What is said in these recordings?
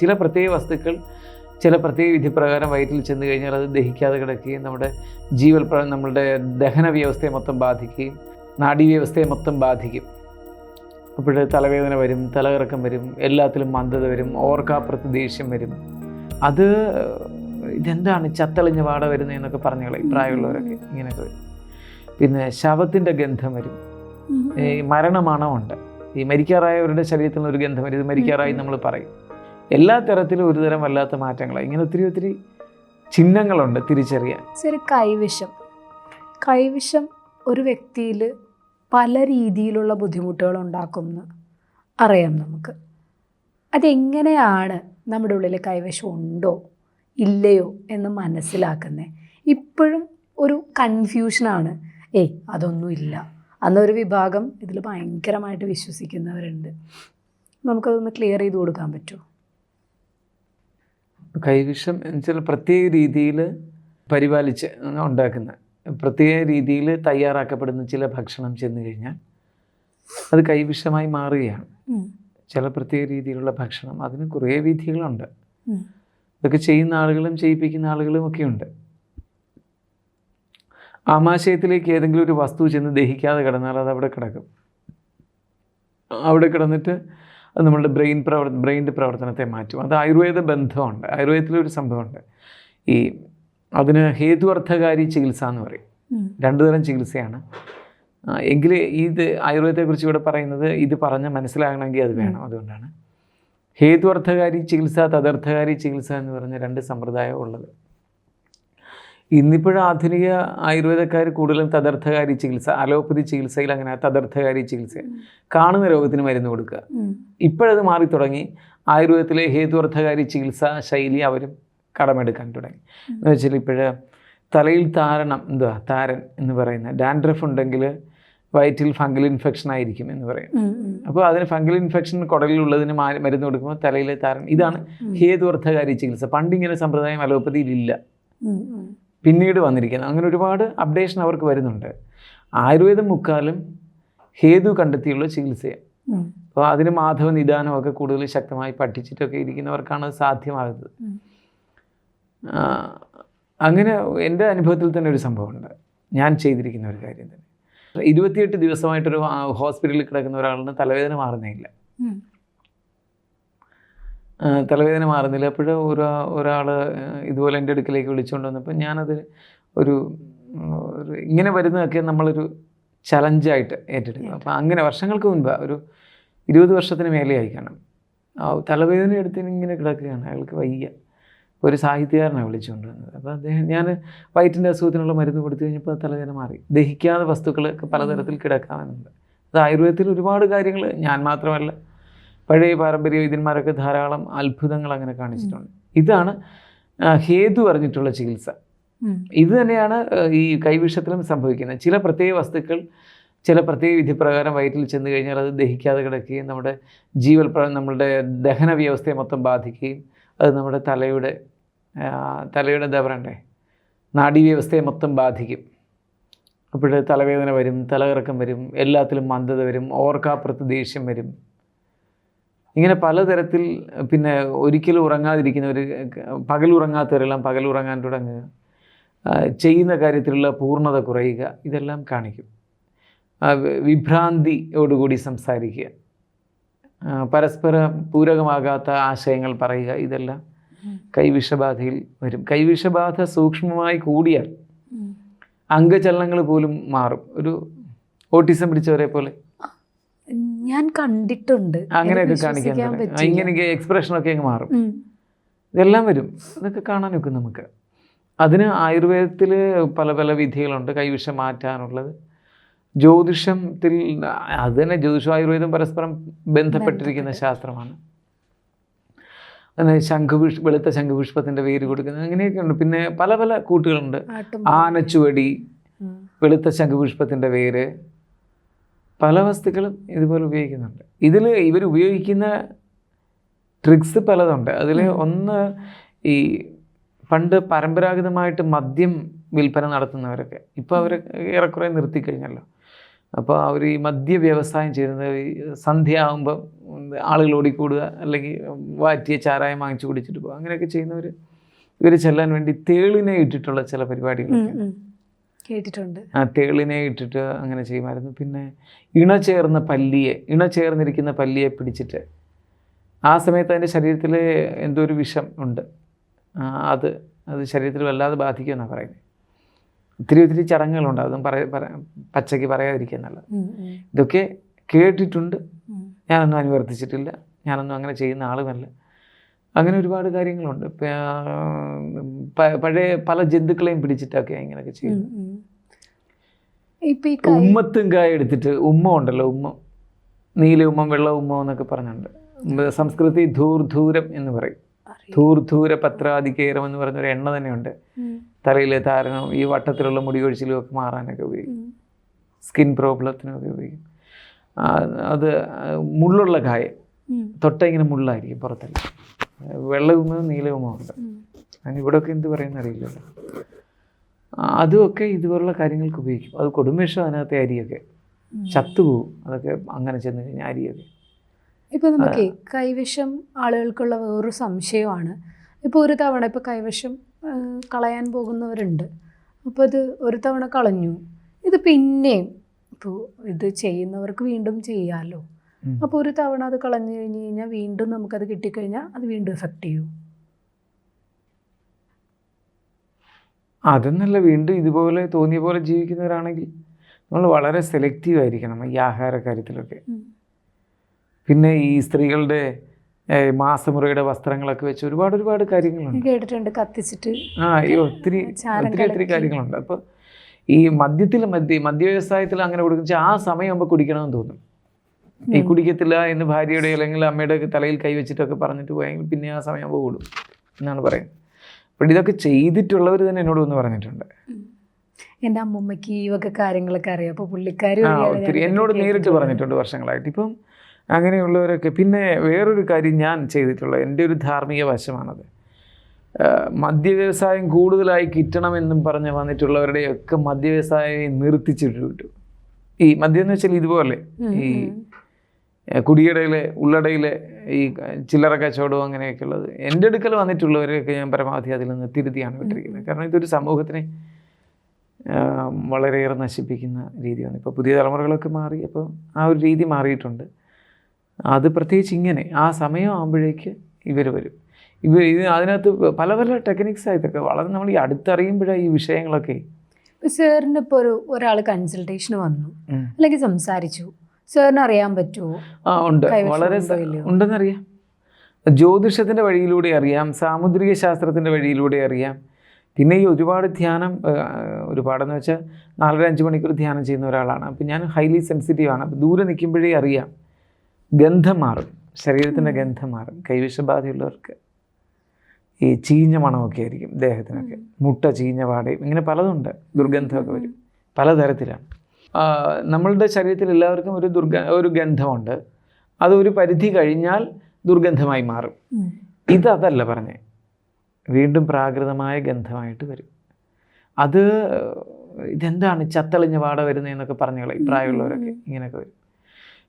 ചില പ്രത്യേക വസ്തുക്കൾ ചില പ്രത്യേക വിധിപ്രകാരം വയറ്റിൽ ചെന്ന് കഴിഞ്ഞാൽ അത് ദഹിക്കാതെ കിടക്കുകയും നമ്മുടെ നമ്മളുടെ ദഹന വ്യവസ്ഥയെ മൊത്തം ബാധിക്കുകയും നാഡീവ്യവസ്ഥയെ മൊത്തം ബാധിക്കും. അപ്പോൾ തലവേദന വരും, തലകറക്കം വരും, എല്ലാത്തിലും മന്ദത വരും, ഓർക്കാപ്പുറത്ത് ദേഷ്യം വരും. അത് ഇതെന്താണ് ചത്തളിഞ്ഞ വാട വരുന്നതെന്നൊക്കെ പറഞ്ഞു കളയും പ്രായമുള്ളവരൊക്കെ. ഇങ്ങനെയൊക്കെ വരും. പിന്നെ ശവത്തിൻ്റെ ഗന്ധം വരും, ഈ മരണമണമുണ്ട്. ഈ മരിക്കാറായവരുടെ ശരീരത്തിൽ നിന്ന് ഒരു ഗന്ധം വരും, ഇത് മരിക്കാറായി നമ്മൾ പറയും. എല്ലാ തരത്തിലും ഒരുതരം വല്ലാത്ത മാറ്റങ്ങളാണ്. ഇങ്ങനെ ഒത്തിരി ഒത്തിരി ചിഹ്നങ്ങളുണ്ട് തിരിച്ചറിയാൻ. ശരി, കൈവിഷം ഒരു വ്യക്തിയിൽ പല രീതിയിലുള്ള ബുദ്ധിമുട്ടുകൾ ഉണ്ടാക്കുമെന്ന് അറിയാം നമുക്ക്. അതെങ്ങനെയാണ് നമ്മുടെ ഉള്ളിൽ കൈവിഷം ഉണ്ടോ ഇല്ലയോ എന്ന് മനസ്സിലാക്കുന്നത്? ഇപ്പോഴും ഒരു കൺഫ്യൂഷനാണ്. അതൊന്നും ഇല്ല അന്നൊരു വിഭാഗം ഇതിൽ ഭയങ്കരമായിട്ട് വിശ്വസിക്കുന്നവരുണ്ട്. നമുക്കതൊന്ന് ക്ലിയർ ചെയ്ത് കൊടുക്കാൻ പറ്റുമോ? കൈവിഷം എന്നുവെച്ചാൽ പ്രത്യേക രീതിയിൽ പരിപാലിച്ച് ഉണ്ടാക്കുന്ന, പ്രത്യേക രീതിയിൽ തയ്യാറാക്കപ്പെടുന്ന ചില ഭക്ഷണം ചെന്ന് കഴിഞ്ഞാൽ അത് കൈവിഷമായി മാറുകയാണ്. ചില പ്രത്യേക രീതിയിലുള്ള ഭക്ഷണം, അതിന് കുറേ വിധികളുണ്ട്. ഇതൊക്കെ ചെയ്യുന്ന ആളുകളും ചെയ്യിപ്പിക്കുന്ന ആളുകളും ഒക്കെ ഉണ്ട്. ആമാശയത്തിലേക്ക് ഏതെങ്കിലും ഒരു വസ്തു ചെന്ന് ദഹിക്കാതെ കിടന്നാൽ അത് അവിടെ കിടക്കും. അവിടെ കിടന്നിട്ട് അത് നമ്മളുടെ ബ്രെയിൻ്റെ പ്രവർത്തനത്തെ മാറ്റും. അത് ആയുർവേദ ബന്ധമുണ്ട്. ആയുർവേദത്തിലൊരു സംഭവമുണ്ട്. അതിന് ഹേതുവർദ്ധകാരി ചികിത്സ എന്ന് പറയും. 2 തരം ചികിത്സയാണ്. എങ്കിൽ ഇത് ആയുർവേദത്തെക്കുറിച്ച് ഇവിടെ പറയുന്നത് ഇത് പറഞ്ഞ് മനസ്സിലാകണമെങ്കിൽ അത് വേണം. അതുകൊണ്ടാണ് ഹേതുവർദ്ധകാരി ചികിത്സ, തദർത്ഥകാരി ചികിത്സ എന്ന് പറഞ്ഞ 2 സമ്പ്രദായം ഉള്ളത്. ഇന്നിപ്പോഴും ആധുനിക ആയുർവേദക്കാർ കൂടുതലും തദർത്ഥകാരി ചികിത്സ, അലോപ്പതി ചികിത്സയിൽ അങ്ങനെ തദർത്ഥകാരി ചികിത്സ, കാണുന്ന രോഗത്തിന് മരുന്ന് കൊടുക്കുക. ഇപ്പോഴത് മാറി തുടങ്ങി. ആയുർവേദത്തിലെ ഹേതുവർദ്ധകാരി ചികിത്സാ ശൈലി അവരും കടമെടുക്കാൻ തുടങ്ങി. എന്ന് വെച്ചാൽ ഇപ്പോഴ് തലയിൽ താരൻ എന്ന് പറയുന്ന ഡാൻഡ്രഫ് ഉണ്ടെങ്കിൽ വയറ്റിൽ ഫംഗൽ ഇൻഫെക്ഷൻ ആയിരിക്കും എന്ന് പറയും. അപ്പോൾ അതിന് ഫംഗൽ ഇൻഫെക്ഷൻ കുടലിലുള്ളതിന് മരുന്ന് കൊടുക്കുമ്പോൾ തലയിലെ താരൻ. ഇതാണ് ഹേതുവർദ്ധകാരി ചികിത്സ. പണ്ടിങ്ങനെ സമ്പ്രദായം അലോപ്പതിയിലില്ല, പിന്നീട് വന്നിരിക്കുന്നത്. അങ്ങനെ ഒരുപാട് അപ്ഡേഷൻ അവർക്ക് വരുന്നുണ്ട്. ആയുർവേദം മുക്കാലും ഹേതു കണ്ടെത്തിയുള്ള ചികിത്സയാണ്. അപ്പോൾ അതിന് മാധവ നിദാനമൊക്കെ കൂടുതൽ ശക്തമായി പഠിച്ചിട്ടൊക്കെ ഇരിക്കുന്നവർക്കാണ് അത് സാധ്യമാകുന്നത്. അങ്ങനെ എൻ്റെ അനുഭവത്തിൽ തന്നെ ഒരു സംഭവമുണ്ട്. ഞാൻ ചെയ്തിരിക്കുന്ന ഒരു കാര്യം തന്നെ. 28 ദിവസമായിട്ടൊരു ഹോസ്പിറ്റലിൽ കിടക്കുന്ന ഒരാളിന് തലവേദന മാറുന്നില്ല. തലവേദന മാറുന്നില്ല. അപ്പോഴും ഒരാൾ ഇതുപോലെ എൻ്റെ അടുക്കലേക്ക് വിളിച്ചുകൊണ്ട് വന്നപ്പോൾ ഞാനത് ഒരു ഇങ്ങനെ വരുന്നതൊക്കെ നമ്മളൊരു ചലഞ്ചായിട്ട് ഏറ്റെടുക്കും. അപ്പോൾ അങ്ങനെ വർഷങ്ങൾക്ക് മുൻപ്, ഒരു 20 വർഷത്തിന് മേലെ ആയി കാണും, തലവേദന എടുത്തിന് ഇങ്ങനെ കിടക്കുകയാണ്. അയാൾക്ക് വയ്യ. ഒരു സാഹിത്യകാരനാണ് വിളിച്ചുകൊണ്ട് വന്നത്. അപ്പോൾ ഞാൻ വയറ്റിൻ്റെ അസുഖത്തിനുള്ള മരുന്ന് കൊടുത്തു കഴിഞ്ഞപ്പോൾ തലവേദന മാറി. ദഹിക്കാത്ത വസ്തുക്കളൊക്കെ പലതരത്തിൽ കിടക്കാമെന്നുണ്ട്. അത് ആയുർവേദത്തിൽ ഒരുപാട് കാര്യങ്ങൾ, ഞാൻ മാത്രമല്ല പഴയ പാരമ്പര്യ വൈദ്യന്മാരൊക്കെ ധാരാളം അത്ഭുതങ്ങൾ അങ്ങനെ കാണിച്ചിട്ടുണ്ട്. ഇതാണ് ഹേതു പറഞ്ഞിട്ടുള്ള ചികിത്സ. ഇത് തന്നെയാണ് ഈ കൈവിഷത്തിലും സംഭവിക്കുന്നത്. ചില പ്രത്യേക വസ്തുക്കൾ ചില പ്രത്യേക വിധിപ്രകാരം വയറ്റിൽ ചെന്ന് കഴിഞ്ഞാൽ അത് ദഹിക്കാതെ കിടക്കുകയും നമ്മളുടെ ദഹന വ്യവസ്ഥയെ മൊത്തം ബാധിക്കുകയും അത് നമ്മുടെ തലയുടെ എന്താ പറയണ്ടേ, നാഡീവ്യവസ്ഥയെ മൊത്തം ബാധിക്കും. അപ്പോൾ തലവേദന വരും, തലകറക്കം വരും, എല്ലാത്തിലും മന്ദത വരും, ഓർക്കാപ്പുറത്ത് ദേഷ്യം വരും. ഇങ്ങനെ പലതരത്തിൽ. പിന്നെ ഒരിക്കലും ഉറങ്ങാതിരിക്കുന്നവർ, പകലുറങ്ങാത്തവരെല്ലാം പകലുറങ്ങാൻ തുടങ്ങുക, ചെയ്യുന്ന കാര്യത്തിലുള്ള പൂർണ്ണത കുറയുക, ഇതെല്ലാം കാണിക്കും. വിഭ്രാന്തിയോടുകൂടി സംസാരിക്കുക, പരസ്പരം പൂരകമാകാത്ത ആശയങ്ങൾ പറയുക, ഇതെല്ലാം കൈവിഷബാധയിൽ വരും. കൈവിഷബാധ സൂക്ഷ്മമായി കൂടിയാൽ അംഗചലനങ്ങൾ പോലും മാറും. ഒരു ഓട്ടിസം പിടിച്ചവരെ പോലെ ഞാൻ കണ്ടിട്ടുണ്ട്. അങ്ങനെയൊക്കെ കാണിക്കാൻ ഇങ്ങനെയൊക്കെ എക്സ്പ്രഷനൊക്കെ അങ്ങ് മാറും. ഇതെല്ലാം വരും. ഇതൊക്കെ കാണാനൊക്കെ നമുക്ക്. അതിന് ആയുർവേദത്തിൽ പല പല വിധികളുണ്ട് കൈവിഷം മാറ്റാനുള്ളത്. ജ്യോതിഷത്തിൽ അത് തന്നെ, ജ്യോതിഷം ആയുർവേദം പരസ്പരം ബന്ധപ്പെട്ടിരിക്കുന്ന ശാസ്ത്രമാണ്. അങ്ങനെ വെളുത്ത ശംഖുപുഷ്പത്തിൻ്റെ വേര് കൊടുക്കുന്നത്, അങ്ങനെയൊക്കെ ഉണ്ട്. പിന്നെ പല പല കൂട്ടുകളുണ്ട്. ആനച്ചുവടി, വെളുത്ത ശംഖുപുഷ്പത്തിൻ്റെ വേര്, പല വസ്തുക്കളും ഇതുപോലെ ഉപയോഗിക്കുന്നുണ്ട്. ഇവർ ഉപയോഗിക്കുന്ന ട്രിക്സ് പലതുണ്ട്. അതിൽ ഒന്ന്, ഈ പണ്ട് പരമ്പരാഗതമായിട്ട് മദ്യം വിൽപ്പന നടത്തുന്നവരൊക്കെ ഇപ്പോൾ അവർ ഏറെക്കുറെ നിർത്തിക്കഴിഞ്ഞല്ലോ. അപ്പോൾ അവർ ഈ മദ്യ വ്യവസായം ചെയ്യുന്നത് സന്ധ്യ ആകുമ്പോൾ ആളുകൾ ഓടിക്കൂടുക, അല്ലെങ്കിൽ വാറ്റിയ ചാരായം വാങ്ങിച്ചു കുടിച്ചിട്ട് പോകുക, അങ്ങനെയൊക്കെ ചെയ്യുന്നവർ ഇവർ ചെല്ലാൻ വേണ്ടി തേളിനെ ഇട്ടിട്ടുള്ള ചില പരിപാടികളൊക്കെ കേട്ടിട്ടുണ്ട്. ആ തേളിനെ ഇട്ടിട്ട് അങ്ങനെ ചെയ്യുമായിരുന്നു. പിന്നെ ഇണ ചേർന്നിരിക്കുന്ന പല്ലിയെ പിടിച്ചിട്ട് ആ സമയത്ത് അതിൻ്റെ ശരീരത്തിൽ എന്തോ ഒരു വിഷം ഉണ്ട്, അത് ശരീരത്തിൽ വല്ലാതെ ബാധിക്കുമെന്നാണ് പറയുന്നത്. ഒത്തിരി ചടങ്ങുകളുണ്ട്, അതും പച്ചയ്ക്ക് പറയാതിരിക്കുക നല്ലത്. ഇതൊക്കെ കേട്ടിട്ടുണ്ട്, ഞാനൊന്നും അനുവർത്തിച്ചിട്ടില്ല, ഞാനൊന്നും അങ്ങനെ ചെയ്യുന്ന ആളുമല്ല. അങ്ങനെ ഒരുപാട് കാര്യങ്ങളുണ്ട്. പഴയ പല ജന്തുക്കളെയും പിടിച്ചിട്ടൊക്കെ ഇങ്ങനെയൊക്കെ ചെയ്യുന്നു. ഉമ്മത്തും കായ എടുത്തിട്ട് ഉണ്ടല്ലോ, നീല ഉമ്മ, വെള്ള ഉമ്മ എന്നൊക്കെ പറഞ്ഞിട്ടുണ്ട്. സംസ്കൃതി ധൂർധൂരം എന്ന് പറയും. ധൂർധൂര പത്രാധികേരം എന്ന് പറഞ്ഞൊരു എണ്ണ തന്നെയുണ്ട്. തലയിലെ താരനും ഈ വട്ടത്തിലുള്ള മുടി കൊഴിച്ചിലും ഒക്കെ മാറാനൊക്കെ ഉപയോഗിക്കും. സ്കിൻ പ്രോബ്ലത്തിനൊക്കെ ഉപയോഗിക്കും. അത് മുള്ളുള്ള കായ, തൊട്ട ഇങ്ങനെ മുള്ളായിരിക്കും പുറത്തല്ല. വെള്ളവുമോ നീലവുമോ ഉണ്ട്. അതിന് ഇവിടെയൊക്കെ എന്ത് പറയുന്ന അറിയില്ലല്ലോ. അതുമൊക്കെ ഇതുപോലുള്ള കാര്യങ്ങൾക്ക് ഉപയോഗിക്കും. അത് കൊടുംവിഷം അതിനകത്തെ അരിയൊക്കെ ചത്തുപോകും, അതൊക്കെ അങ്ങനെ ചെന്ന് കഴിഞ്ഞാൽ അരിയൊക്കെ. ഇപ്പോൾ നമുക്ക് കൈവിഷം ആളുകൾക്കുള്ള വേറൊരു സംശയമാണ്. ഇപ്പോൾ ഒരു തവണ ഇപ്പോൾ കൈവിഷം കളയാൻ പോകുന്നവരുണ്ട്. അപ്പോൾ അത് ഒരു തവണ കളഞ്ഞു, ഇത് പിന്നെയും ഇപ്പോൾ ഇത് ചെയ്യുന്നവർക്ക് വീണ്ടും ചെയ്യാമല്ലോ. അപ്പോൾ ഒരു തവണ അത് കളഞ്ഞു കഴിഞ്ഞ് കഴിഞ്ഞാൽ വീണ്ടും നമുക്കത് കിട്ടിക്കഴിഞ്ഞാൽ അത് വീണ്ടും എഫക്റ്റ് ചെയ്യും. അതൊന്നല്ല, വീണ്ടും ഇതുപോലെ തോന്നിയ പോലെ ജീവിക്കുന്നവരാണെങ്കിൽ നമ്മൾ വളരെ സെലക്റ്റീവ് ആയിരിക്കണം ഈ ആഹാര കാര്യത്തിലൊക്കെ. പിന്നെ ഈ സ്ത്രീകളുടെ മാസമുറയുടെ വസ്ത്രങ്ങളൊക്കെ വെച്ച് ഒരുപാട് കാര്യങ്ങളുണ്ട്, കേട്ടിട്ടുണ്ട്. കത്തിച്ചിട്ട് ഒത്തിരി കാര്യങ്ങളുണ്ട്. അപ്പോൾ ഈ മദ്യവ്യവസായത്തിൽ അങ്ങനെ കൊടുക്കുന്ന ആ സമയമാകുമ്പോൾ കുടിക്കണമെന്ന് തോന്നും. ഈ കുടിക്കത്തില്ല എന്ന് ഭാര്യയുടെ അല്ലെങ്കിൽ അമ്മയുടെ തലയിൽ കൈവച്ചിട്ടൊക്കെ പറഞ്ഞിട്ട് പോയെങ്കിൽ പിന്നെ ആ സമയമാകുമ്പോൾ കൂടും എന്നാണ് പറയുന്നത്. അപ്പോൾ ഇതൊക്കെ ചെയ്തിട്ടുള്ളവർ തന്നെ എന്നോട് ഒന്ന് പറഞ്ഞിട്ടുണ്ട്. എൻ്റെ അമ്മമ്മയ്ക്ക് ഈ വക കാര്യങ്ങളൊക്കെ അറിയാം. അപ്പോൾ പുള്ളിക്കാരി ഒത്തിരി എന്നോട് നേരിട്ട് പറഞ്ഞിട്ടുണ്ട് വർഷങ്ങളായിട്ട്. ഇപ്പം അങ്ങനെയുള്ളവരൊക്കെ. പിന്നെ വേറൊരു കാര്യം ഞാൻ ചെയ്തിട്ടുള്ള എൻ്റെ ഒരു ധാർമ്മിക വശമാണത്. മദ്യവ്യവസായം കൂടുതലായി കിട്ടണമെന്നും പറഞ്ഞ് വന്നിട്ടുള്ളവരുടെയൊക്കെ മദ്യവ്യവസായം നിർത്തിച്ചിട്ട് വിട്ടു. ഈ മദ്യം എന്ന് വെച്ചാൽ ഇതുപോലെ ഈ കുടിയടയിലെ ഉള്ളടയിലെ ഈ ചില്ലറ കച്ചവടവും അങ്ങനെയൊക്കെ ഉള്ളത് എൻ്റെ അടുക്കൽ വന്നിട്ടുള്ളവരെയൊക്കെ ഞാൻ പരമാവധി അതിൽ നിന്ന് തിരുത്തിയാണ് വിട്ടിരിക്കുന്നത്. കാരണം ഇതൊരു സമൂഹത്തിനെ വളരെയേറെ നശിപ്പിക്കുന്ന രീതിയാണ്. ഇപ്പോൾ പുതിയ തലമുറകളൊക്കെ മാറി, അപ്പോൾ ആ ഒരു രീതി മാറിയിട്ടുണ്ട്. അത് പ്രത്യേകിച്ച് ഇങ്ങനെ ആ സമയം ആകുമ്പോഴേക്ക് ഇവർ വരും. ഇത് അതിനകത്ത് പല ടെക്നിക്സ് ആയിട്ടൊക്കെ വളരെ നമ്മൾ ഈ അടുത്തറിയുമ്പോഴാണ് ഈ വിഷയങ്ങളൊക്കെ. സാറിന് ഇപ്പോൾ ഒരാൾ കൺസൾട്ടേഷന് വന്നു അല്ലെങ്കിൽ സംസാരിച്ചു, സാറിന് അറിയാൻ പറ്റുമോ? ഉണ്ട്, വളരെ ഉണ്ടെന്നറിയാം. ജ്യോതിഷത്തിൻ്റെ വഴിയിലൂടെ അറിയാം, സാമുദ്രിക ശാസ്ത്രത്തിൻ്റെ വഴിയിലൂടെ അറിയാം. പിന്നെ ഈ ഒരുപാടെന്ന് വെച്ചാൽ 4-5 മണിക്കൂർ ധ്യാനം ചെയ്യുന്ന ഒരാളാണ്. അപ്പോൾ ഞാൻ ഹൈലി സെൻസിറ്റീവാണ്. അപ്പോൾ ദൂരെ നിൽക്കുമ്പോഴേ അറിയാം. ഗന്ധം മാറും, ശരീരത്തിൻ്റെ ഗന്ധം മാറും. കൈവിഷബാധയുള്ളവർക്ക് ഈ ചീഞ്ഞ മണമൊക്കെ ആയിരിക്കും ദേഹത്തിനൊക്കെ, മുട്ട ചീഞ്ഞ പാടയും, ഇങ്ങനെ പലതുണ്ട്. ദുർഗന്ധമൊക്കെ വരും, പലതരത്തിലാണ്. നമ്മളുടെ ശരീരത്തിൽ എല്ലാവർക്കും ഒരു ഗന്ധമുണ്ട്. അതൊരു പരിധി കഴിഞ്ഞാൽ ദുർഗന്ധമായി മാറും. അതല്ല പറഞ്ഞേ, വീണ്ടും പ്രാകൃതമായ ഗന്ധമായിട്ട് വരും. ഇതെന്താണ് ചത്തളിഞ്ഞ വാട വരുന്നതെന്നൊക്കെ പറഞ്ഞു കളയും പ്രായമുള്ളവരൊക്കെ. ഇങ്ങനെയൊക്കെ വരും.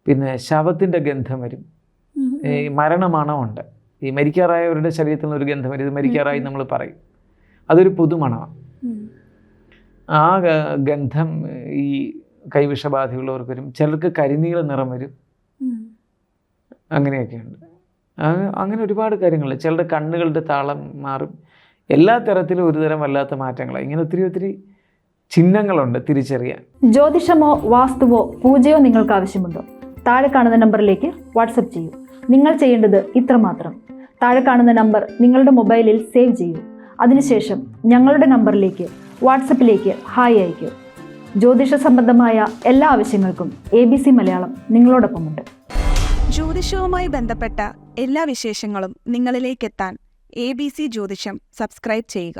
പിന്നെ ശവത്തിൻ്റെ ഗന്ധം വരും. ഈ മരണമണമുണ്ട്. ഈ മരിക്കാറായവരുടെ ശരീരത്തിൽ നിന്നൊരു ഗന്ധം വരും. ഇത് മരിക്കാറായി നമ്മൾ പറയും. അതൊരു പുതുമണമാണ്. ആ ഗന്ധം ഈ കൈവിഷബാധയുള്ളവർക്ക് വരും. ചിലർക്ക് കരിനീല നിറം വരും. അങ്ങനെയൊക്കെയുണ്ട്. അങ്ങനെ ഒരുപാട് കാര്യങ്ങൾ. ചിലരുടെ കണ്ണുകളുടെ താളം മാറും. എല്ലാ തരത്തിലും ഒരുതരം വല്ലാത്ത മാറ്റങ്ങളാണ്. ഇങ്ങനെ ഒത്തിരി ചിഹ്നങ്ങളുണ്ട് തിരിച്ചറിയാൻ. ജ്യോതിഷമോ വാസ്തുവോ പൂജയോ നിങ്ങൾക്ക് ആവശ്യമുണ്ടോ? താഴെ കാണുന്ന നമ്പറിലേക്ക് വാട്സപ്പ് ചെയ്യൂ. നിങ്ങൾ ചെയ്യേണ്ടത് ഇത്രമാത്രം. താഴെ കാണുന്ന നമ്പർ നിങ്ങളുടെ മൊബൈലിൽ സേവ് ചെയ്യൂ. അതിനുശേഷം ഞങ്ങളുടെ നമ്പറിലേക്ക് വാട്സപ്പിലേക്ക് ഹായ് അയയ്ക്കൂ. ജ്യോതിഷ സംബന്ധമായ എല്ലാ ആവശ്യങ്ങൾക്കും ABC മലയാളം നിങ്ങളോടൊപ്പമുണ്ട്. ജ്യോതിഷവുമായി ബന്ധപ്പെട്ട എല്ലാ വിശേഷങ്ങളും നിങ്ങളിലേക്കെത്താൻ ABC ജ്യോതിഷം സബ്സ്ക്രൈബ് ചെയ്യുക.